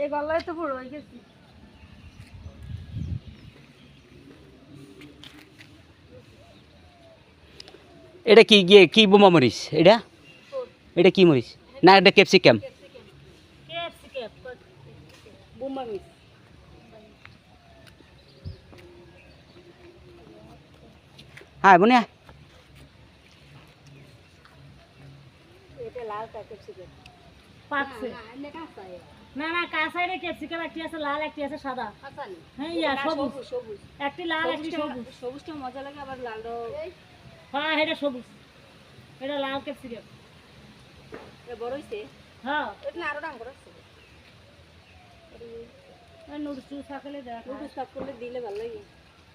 এই গলায় তো বড় হয়ে গেছে। এটা কি গিয়ে কি বোমা মরিচ এটা? এটা কি মরিচ? না এটা ক্যাপসিকাম। Capsicum বোম্বা miss. হ্যাঁ বোনিয়া এটা লাল ক্যাপসিকাম পাকছে না না কাঁচাইরে ক্যাপসিকাম একটি আছে লাল একটি আছে সাদা হ্যাঁ ইয়া সবুজ সবুজ একটি লাল একটি সবুজ সবুজটা মজা লাগে আবার লালও হ্যাঁ এটা সবুজ এটা লাল ক্যাপসিকাম এটা বড় হইছে হ্যাঁ এটা আরো ডাঙর আছে আর নুডলস থাকলে দেখ নুডলস থাক করলে দিলে ভালো লাগে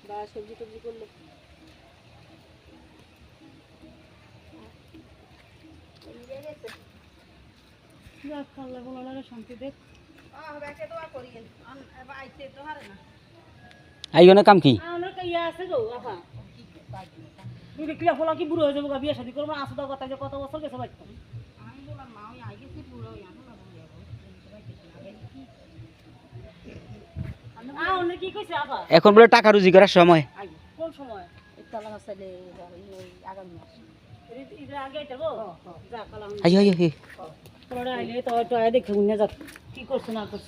বা সবজি টবজি করলে যাক খাল্লা বলারে শান্তি দেখ ব্যাকে দোয়া করি আইতে তো হারে না আইগনে কাম কি? আমার কাইয়া আছে গো আপা দুই কিলো ফলা কি বুড়ো হয়ে যাবো বিয়ে শাদী করবো আসো দাও কথা যে কত বছর গেছে বাইক আমি বললাম মা ওই আগে কি বুড়ো এখন না বুড়ো কি কইছে আপা এখন বলে টাকা রুজি করার সময়। কোন সময় ইতালা হাসালে আগামী মাস এটা আগে এটা গো যা কালাম আইও আইও তোরা আইলে তো আয় দেখে উনি যা কি করছ না করছ